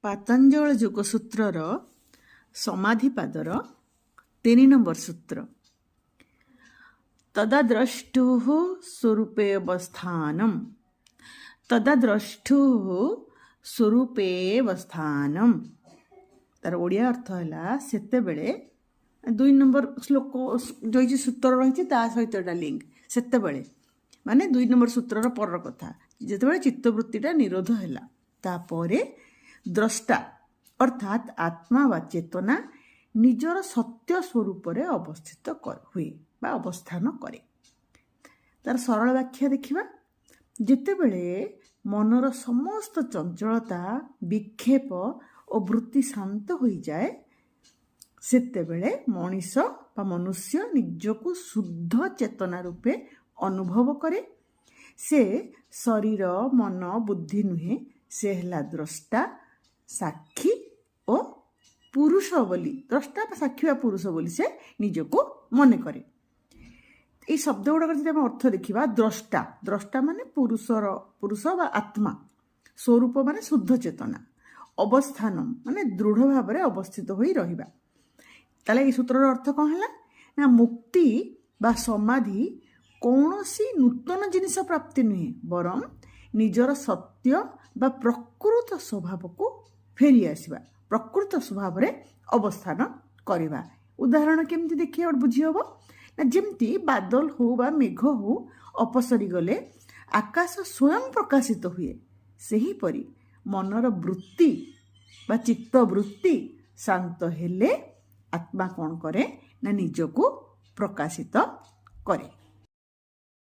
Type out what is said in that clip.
ପାତଞ୍ଜଳ ଯୋଗସୂତ୍ରର ସମାଧିପାଦର 3 number ସୂତ୍ର। ତଦାଦ୍ରଷ୍ଟୁଃ ସ୍ୱରୂପେ ଅବସ୍ଥାନମ୍। ତଦାଦ୍ରଷ୍ଟୁଃ ସ୍ୱରୂପେ ଅବସ୍ଥାନମ୍। ତାର ଓଡ଼ିଆ ଅର୍ଥ ହେଲା ସେତେବେଳେ 2 ନମ୍ବର ଶ୍ଲୋକ ଯେଉଁ ସୂତ୍ର ରହିଛି ତା ସହିତ ଏଟା ଲିଙ୍କ। ସେତେବେଳେ ମାନେ 2 ନମ୍ବର ସୂତ୍ରର ପର କଥା, ଯେତେବେଳେ ଚିତ୍ତବୃତ୍ତିଟା ନିରୋଧ ହେଲା ତାପରେ ଦ୍ରଷ୍ଟା ଅର୍ଥାତ୍ ଆତ୍ମା ବା ଚେତନା ନିଜର ସତ୍ୟ ସ୍ୱରୂପରେ ଅବସ୍ଥିତ ହୁଏ ବା ଅବସ୍ଥାନ କରେ। ତାର ସରଳ ବ୍ୟାଖ୍ୟା ଦେଖିବା। ଯେତେବେଳେ ମନର ସମସ୍ତ ଚଞ୍ଚଳତା, ବିକ୍ଷେପ ଓ ବୃତ୍ତି ଶାନ୍ତ ହୋଇଯାଏ ସେତେବେଳେ ମଣିଷ ବା ମନୁଷ୍ୟ ନିଜକୁ ଶୁଦ୍ଧ ଚେତନା ରୂପେ ଅନୁଭବ କରେ। ସେ ଶରୀର, ମନ, ବୁଦ୍ଧି ନୁହେଁ, ସେ ହେଲା ଦ୍ରଷ୍ଟା, ସାକ୍ଷୀ ଓ ପୁରୁଷ ବୋଲି। ଦ୍ରଷ୍ଟା ବା ସାକ୍ଷୀ ବା ପୁରୁଷ ବୋଲି ସେ ନିଜକୁ ମନେ କରେ। এই ଶବ୍ଦ ଗୁଡ଼ାକର ଯଦି ଆମେ ଅର୍ଥ ଦେଖିବା, ଦ୍ରଷ୍ଟା, ଦ୍ରଷ୍ଟା ମାନେ ପୁରୁଷ ବା ଆତ୍ମା, ସ୍ୱରୂପ ମାନେ ଶୁଦ୍ଧ ଚେତନା, ଅବସ୍ଥାନ ମାନେ ଦୃଢ଼ ଭାବରେ ଅବସ୍ଥିତ ହୋଇ ରହିବା। ତାହେଲେ এই ସୂତ୍ରର ଅର୍ଥ କ'ଣ ହେଲା ନା ମୁକ୍ତି ବା ସମାଧି କୌଣସି ନୂତନ ଜିନିଷ ପ୍ରାପ୍ତି ନୁହେଁ, ବରଂ ନିଜର ସତ୍ୟ ବା ପ୍ରକୃତ ସ୍ୱଭାବକୁ ଫେରି ଆସିବା, ପ୍ରକୃତ ସ୍ୱଭାବରେ ଅବସ୍ଥାନ କରିବା। ଉଦାହରଣ କେମିତି ଦେଖିବା ବୁଝି ହେବ ନା, ଯେମିତି ବାଦଲ ହଉ ବା ମେଘ ହଉ ଅପସରି ଗଲେ ଆକାଶ ସ୍ୱୟଂ ପ୍ରକାଶିତ ହୁଏ, ସେହିପରି ମନର ବୃତ୍ତି ବା ଚିତ୍ତବୃତ୍ତି ଶାନ୍ତ ହେଲେ ଆତ୍ମା କ'ଣ କରେ ନା ନିଜକୁ ପ୍ରକାଶିତ କରେ।